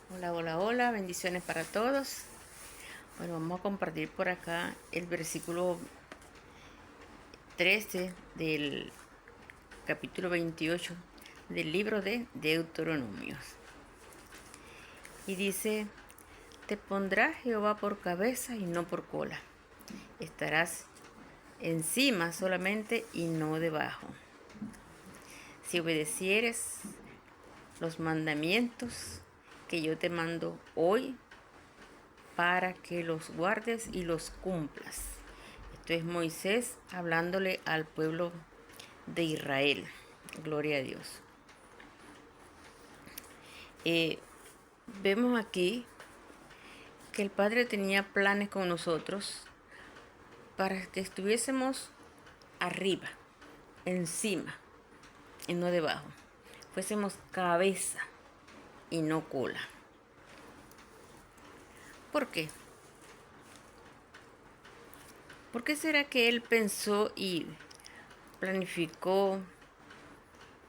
Hola, hola, hola, bendiciones para todos. Bueno, vamos a compartir por acá el versículo 13 del capítulo 28 del libro de Deuteronomios. Y dice, te pondrá Jehová por cabeza y no por cola. Estarás encima solamente y no debajo. Si obedecieres los mandamientos que yo te mando hoy, para que los guardes y los cumplas. Esto es Moisés hablándole al pueblo de Israel. Gloria a Dios. Eh, Vemos aquí que el Padre tenía planes con nosotros para que estuviésemos arriba, encima y no debajo. Fuésemos cabeza y no cola. ¿Por qué? ¿Por qué será que Él pensó y planificó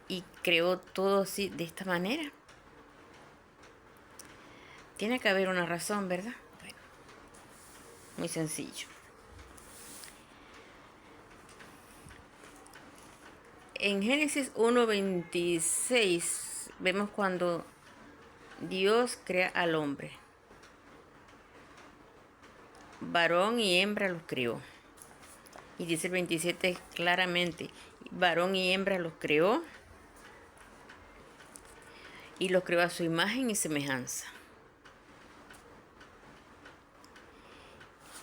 y creó todo así de esta manera? Tiene que haber una razón, ¿verdad? Bueno, muy sencillo. En Génesis 1:26 vemos cuando Dios crea al hombre. Varón y hembra los creó. Y dice el 27 claramente, varón y hembra los creó y los creó a su imagen y semejanza.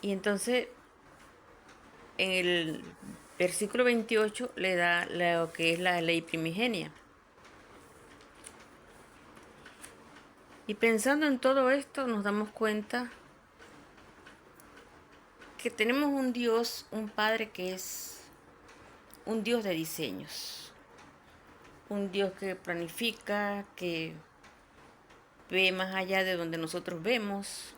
Y entonces en el versículo 28 le da lo que es la ley primigenia. Y pensando en todo esto nos damos cuenta que tenemos un Dios, un Padre que es un Dios de diseños, un Dios que planifica, que ve más allá de donde nosotros vemos,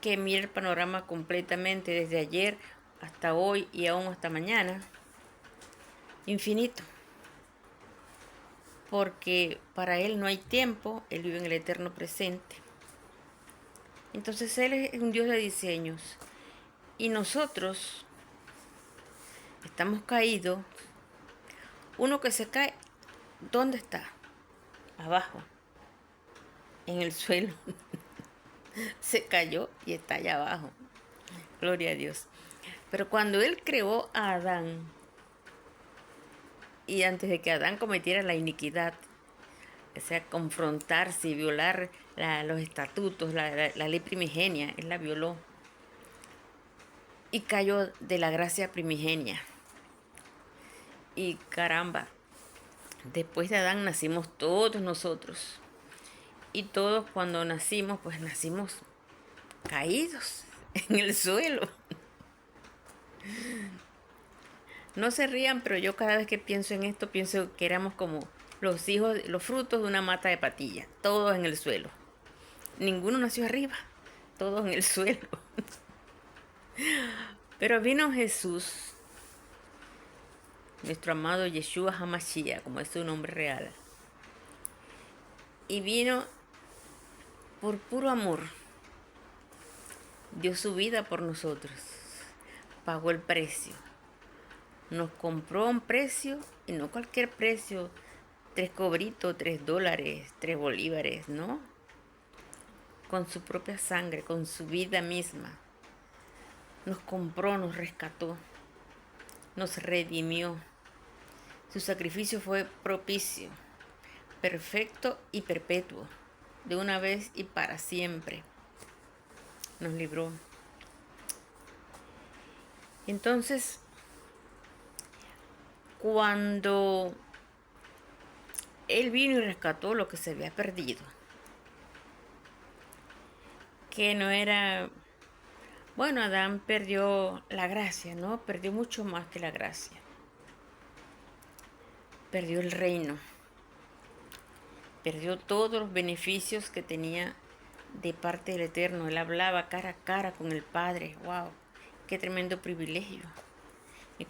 que mira el panorama completamente desde ayer hasta hoy y aún hasta mañana, infinito, porque para Él no hay tiempo, Él vive en el eterno presente. Entonces Él es un Dios de diseños y nosotros estamos caídos. Uno que se cae, ¿dónde está? Abajo, en el suelo. Se cayó y está allá abajo. Gloria a Dios. Pero cuando Él creó a Adán, y antes de que Adán cometiera la iniquidad, o sea, confrontarse y violar los estatutos, la ley primigenia, Él la violó. Y cayó de la gracia primigenia. Y caramba, después de Adán nacimos todos nosotros. Y todos cuando nacimos, pues nacimos caídos en el suelo. No se rían, pero yo cada vez que pienso en esto, pienso que éramos como los hijos, los frutos de una mata de patilla, todos en el suelo. Ninguno nació arriba, todos en el suelo. Pero vino Jesús, nuestro amado Yeshua HaMashiach, como es su nombre real, y vino por puro amor, dio su vida por nosotros, pagó el precio, nos compró a un precio y no cualquier precio, 3 cobritos, $3, 3 bolívares, ¿no? Con su propia sangre, con su vida misma. Nos compró, nos rescató, nos redimió. Su sacrificio fue propicio, perfecto y perpetuo, de una vez y para siempre. Nos libró. Entonces, cuando Él vino y rescató lo que se había perdido, que no era, bueno, Adán perdió la gracia, ¿no? Perdió mucho más que la gracia. Perdió el reino, perdió todos los beneficios que tenía de parte del Eterno. Él hablaba cara a cara con el Padre. ¡Wow! ¡Qué tremendo privilegio!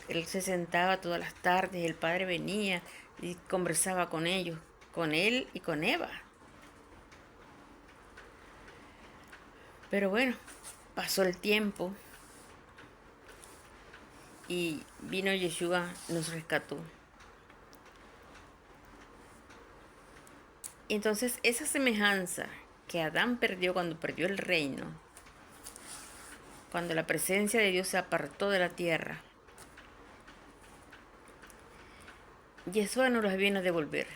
Él se sentaba todas las tardes, el Padre venía y conversaba con ellos, con él y con Eva. Pero bueno, pasó el tiempo y vino Yeshua, nos rescató. Entonces esa semejanza que Adán perdió cuando perdió el reino, cuando la presencia de Dios se apartó de la tierra, Yeshua nos las viene a devolver.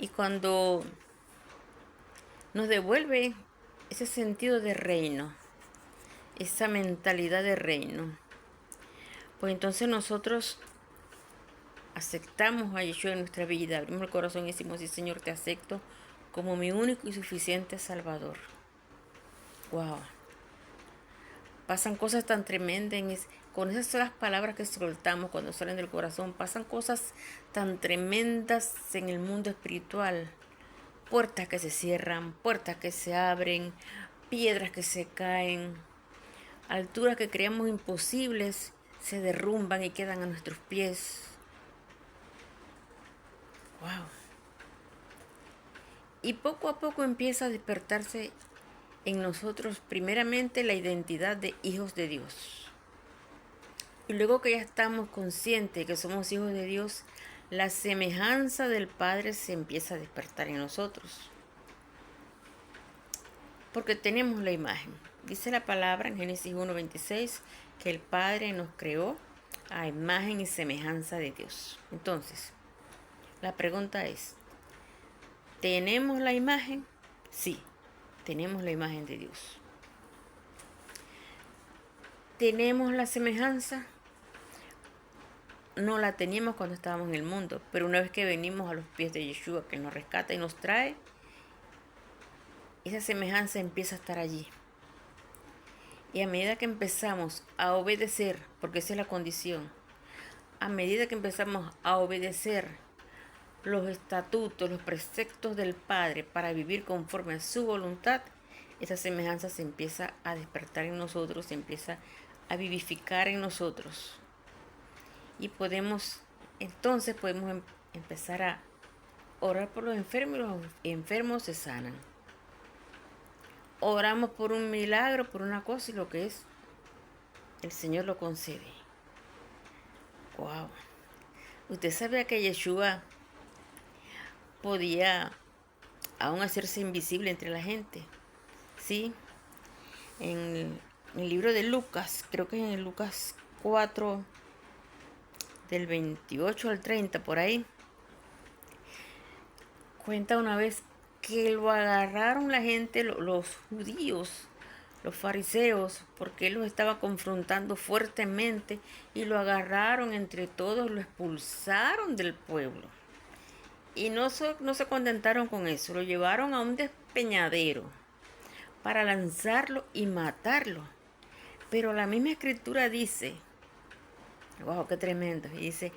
Y cuando nos devuelve ese sentido de reino, esa mentalidad de reino, pues entonces nosotros aceptamos a Yeshua en nuestra vida, abrimos el corazón y decimos: sí, Señor, te acepto como mi único y suficiente Salvador. Wow. Pasan cosas tan tremendas con esas solas palabras que soltamos cuando salen del corazón. Pasan cosas tan tremendas en el mundo espiritual. Puertas que se cierran, puertas que se abren, piedras que se caen, alturas que creíamos imposibles se derrumban y quedan a nuestros pies. Wow. Y poco a poco empieza a despertarse en nosotros primeramente la identidad de hijos de Dios. Y luego que ya estamos conscientes que somos hijos de Dios, la semejanza del Padre se empieza a despertar en nosotros. Porque tenemos la imagen. Dice la palabra en Génesis 1:26 que el Padre nos creó a imagen y semejanza de Dios. Entonces, la pregunta es: ¿tenemos la imagen? Sí, tenemos la imagen de Dios. ¿Tenemos la semejanza? No la teníamos cuando estábamos en el mundo, pero una vez que venimos a los pies de Yeshua, que nos rescata y nos trae, esa semejanza empieza a estar allí. Y a medida que empezamos a obedecer, porque esa es la condición, a medida que empezamos a obedecer los estatutos, los preceptos del Padre para vivir conforme a su voluntad, esa semejanza se empieza a despertar en nosotros, se empieza a vivificar en nosotros. Y entonces podemos empezar a orar por los enfermos y los enfermos se sanan. Oramos por un milagro, por una cosa y lo que es, el Señor lo concede. Wow. Usted sabía que Yeshua podía aún hacerse invisible entre la gente. Sí. En el libro de Lucas, creo que es en Lucas 4, del 28 al 30, por ahí, cuenta una vez que lo agarraron la gente, los judíos, los fariseos, porque él los estaba confrontando fuertemente y lo agarraron entre todos, lo expulsaron del pueblo. Y no se contentaron con eso, lo llevaron a un despeñadero para lanzarlo y matarlo. Pero la misma escritura dice, wow, qué tremendo, y dice: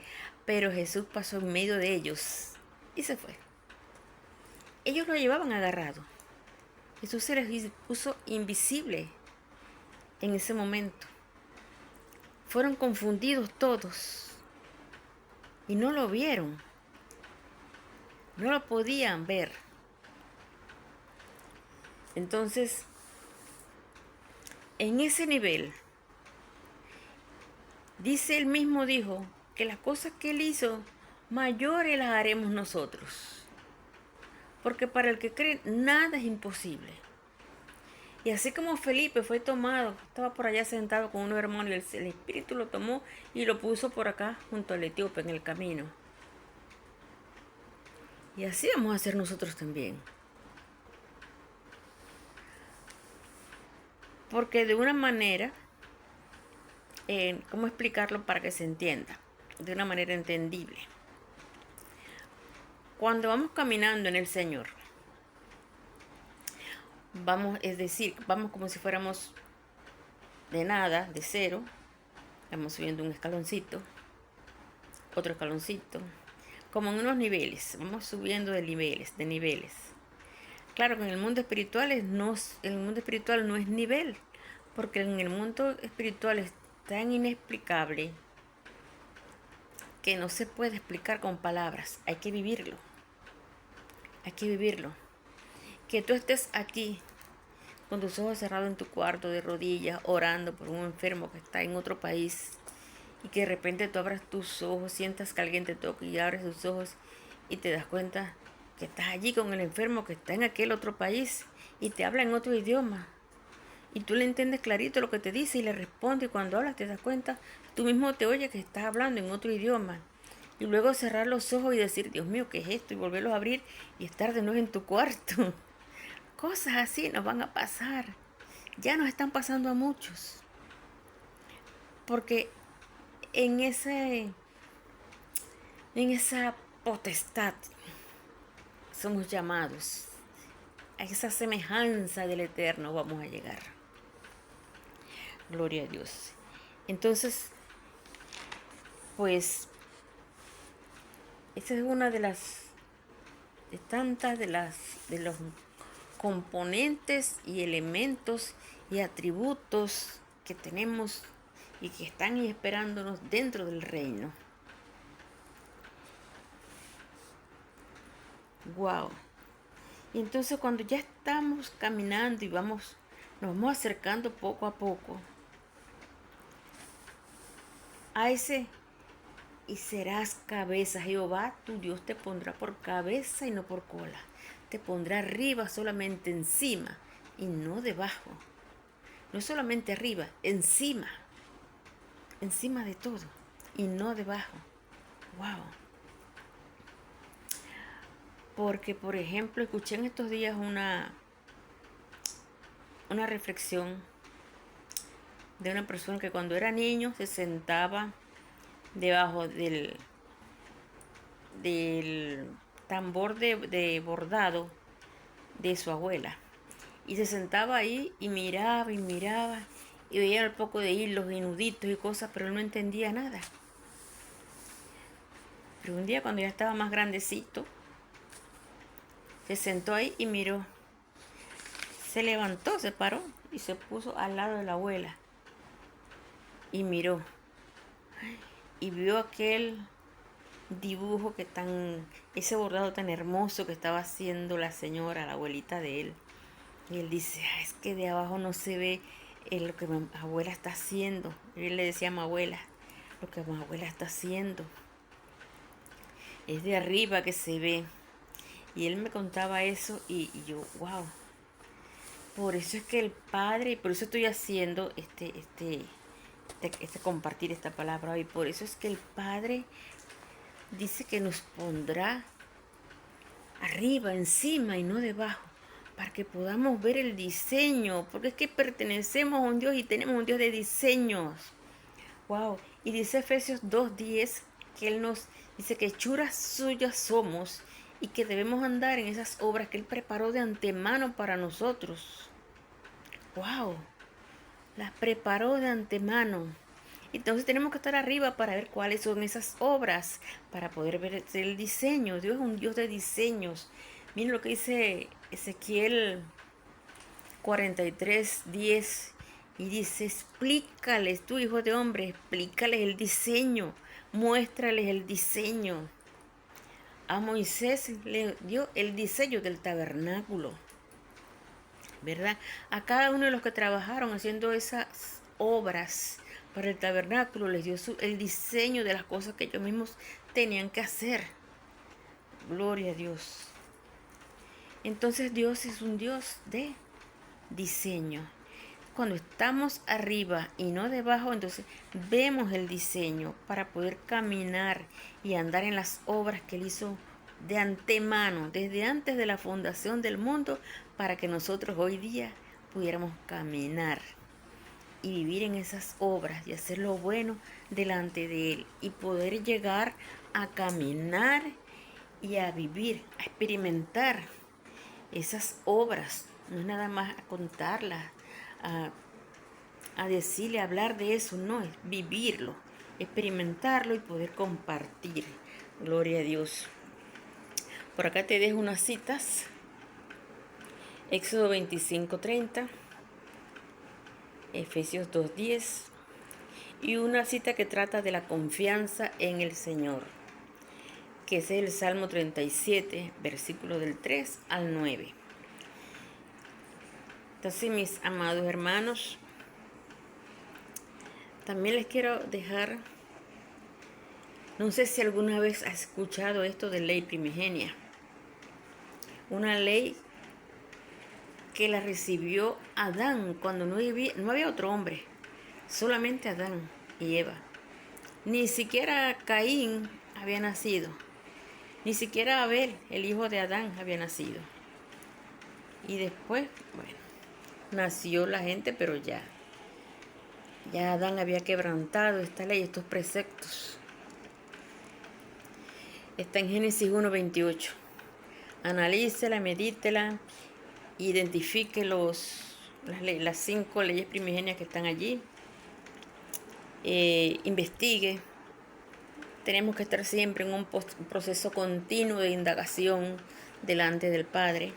pero Jesús pasó en medio de ellos y se fue. Ellos lo llevaban agarrado. Jesús se les puso invisible en ese momento. Fueron confundidos todos y no lo vieron. No lo podían ver. Entonces, en ese nivel, él mismo dijo que las cosas que él hizo, mayores las haremos nosotros. Porque para el que cree, nada es imposible. Y así como Felipe fue tomado, estaba por allá sentado con unos hermanos y el Espíritu lo tomó y lo puso por acá junto al etíope en el camino. Y así vamos a hacer nosotros también. Porque de una manera, ¿cómo explicarlo para que se entienda? De una manera entendible. Cuando vamos caminando en el Señor, vamos como si fuéramos de nada, de cero. Vamos subiendo un escaloncito, otro escaloncito, como en unos niveles. Vamos subiendo de niveles. Claro que en el mundo espiritual no es nivel, porque en el mundo espiritual es tan inexplicable que no se puede explicar con palabras. Hay que vivirlo. Que tú estés aquí con tus ojos cerrados en tu cuarto de rodillas, orando por un enfermo que está en otro país, y que de repente tú abras tus ojos, sientas que alguien te toca y abres tus ojos y te das cuenta que estás allí con el enfermo que está en aquel otro país y te habla en otro idioma. Y tú le entiendes clarito lo que te dice y le responde, y cuando hablas te das cuenta, tú mismo te oyes que estás hablando en otro idioma. Y luego cerrar los ojos y decir, Dios mío, ¿qué es esto? Y volverlos a abrir y estar de nuevo en tu cuarto. Cosas así nos van a pasar. Ya nos están pasando a muchos. Porque en esa potestad somos llamados. A esa semejanza del Eterno vamos a llegar. Gloria a Dios. Entonces, pues, esa es una de tantas de los componentes y elementos y atributos que tenemos y que están esperándonos dentro del reino. Wow. Y entonces cuando ya estamos caminando y nos vamos acercando poco a poco a ese, y serás cabeza, Jehová tu Dios te pondrá por cabeza y no por cola. Te pondrá arriba, solamente encima y no debajo. No solamente arriba, encima de todo y no debajo. Wow. Porque, por ejemplo, escuché en estos días una reflexión de una persona que cuando era niño se sentaba debajo del tambor de bordado de su abuela. Y se sentaba ahí y miraba y veía un poco de hilos y nuditos y cosas, pero él no entendía nada. Pero un día cuando ya estaba más grandecito, se sentó ahí y miró. Se levantó, se paró y se puso al lado de la abuela. Y miró. Y vio aquel dibujo ese bordado tan hermoso que estaba haciendo la señora, la abuelita de él. Y él dice, es que de abajo no se ve lo que mi abuela está haciendo. Y él le decía a mi abuela, lo que mi abuela está haciendo. Es de arriba que se ve. Y él me contaba eso y yo, wow. Por eso es que el Padre, y por eso estoy haciendo compartir esta palabra hoy. Por eso es que el Padre dice que nos pondrá arriba, encima y no debajo, para que podamos ver el diseño, porque es que pertenecemos a un Dios y tenemos un Dios de diseños. Wow. Y dice Efesios 2:10 que Él nos dice que hechuras suyas somos y que debemos andar en esas obras que Él preparó de antemano para nosotros. Wow. Las preparó de antemano. Entonces tenemos que estar arriba para ver cuáles son esas obras, para poder ver el diseño. Dios es un Dios de diseños. Miren lo que dice Ezequiel 43:10. Y dice, explícales, tú hijo de hombre, explícales el diseño, muéstrales el diseño. A Moisés le dio el diseño del tabernáculo, ¿verdad? A cada uno de los que trabajaron haciendo esas obras para el tabernáculo les dio el diseño de las cosas que ellos mismos tenían que hacer. Gloria a Dios. Entonces Dios es un Dios de diseño. Cuando estamos arriba y no debajo, entonces vemos el diseño para poder caminar y andar en las obras que Él hizo de antemano, desde antes de la fundación del mundo, para que nosotros hoy día pudiéramos caminar y vivir en esas obras y hacer lo bueno delante de Él y poder llegar a caminar y a vivir, a experimentar esas obras. No es nada más a contarlas, a decirle, a hablar de eso, no, es vivirlo, experimentarlo y poder compartir. Gloria a Dios. Por acá te dejo unas citas. Éxodo 25:30, Efesios 2:10 y una cita que trata de la confianza en el Señor, que es el Salmo 37, versículo del 3 al 9. Entonces, mis amados hermanos, también les quiero dejar, no sé si alguna vez has escuchado esto de ley primigenia. Una ley que la recibió Adán cuando no había otro hombre, solamente Adán y Eva. Ni siquiera Caín había nacido, ni siquiera Abel, el hijo de Adán, había nacido. Y después, bueno, nació la gente, pero ya Adán había quebrantado esta ley, estos preceptos. Está en Génesis 1:28. Analícela, medítela, identifique las 5 leyes primigenias que están allí. Investigue. Tenemos que estar siempre en un proceso continuo de indagación delante del Padre.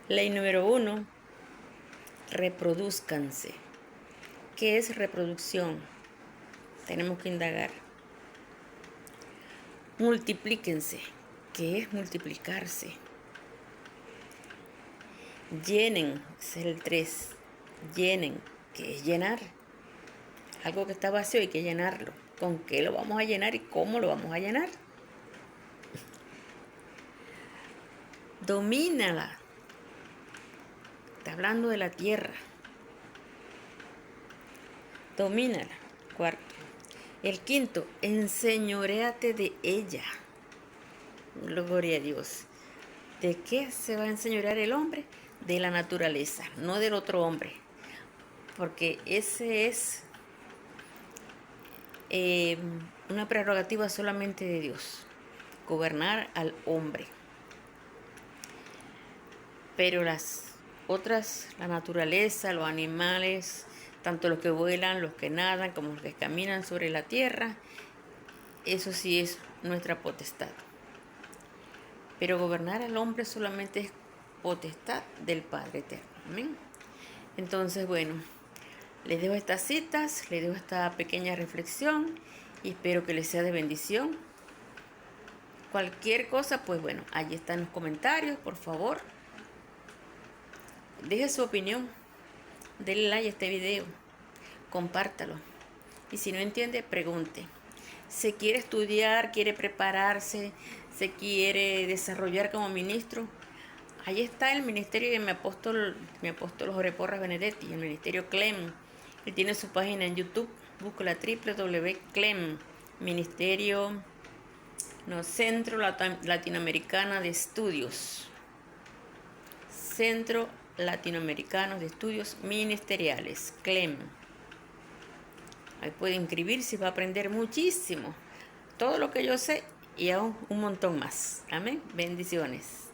Ley número 1, reproduzcanse. ¿Qué es reproducción? Tenemos que indagar. Multiplíquense. ¿Qué es multiplicarse? Llenen, ese es el 3. Llenen, ¿qué es llenar? Algo que está vacío hay que llenarlo. ¿Con qué lo vamos a llenar y cómo lo vamos a llenar? Domínala. Está hablando de la tierra. Domínala. 4. El 5, enseñoréate de ella. Gloria a Dios. ¿De qué se va a enseñorear el hombre? De la naturaleza, no del otro hombre. Porque ese es una prerrogativa solamente de Dios, gobernar al hombre. Pero las otras, la naturaleza, los animales, tanto los que vuelan, los que nadan, como los que caminan sobre la tierra, eso sí es nuestra potestad. Pero gobernar al hombre solamente es potestad del Padre Eterno. Amén. Entonces, bueno, les dejo estas citas, les dejo esta pequeña reflexión y espero que les sea de bendición. Cualquier cosa, pues bueno, allí están los comentarios, por favor. Deje su opinión, denle like a este video, compártalo. Y si no entiende, pregunte. Se quiere estudiar, quiere prepararse, se quiere desarrollar como ministro. Ahí está el ministerio de mi apóstol Jorge Porras Benedetti, el ministerio CLEM. Él tiene su página en YouTube, búscala www.clem, Ministerio Centro Latinoamericano de Estudios. Centro Latinoamericano de Estudios Ministeriales, CLEM. Ahí puede inscribirse y va a aprender muchísimo. Todo lo que yo sé y aún un montón más. Amén. Bendiciones.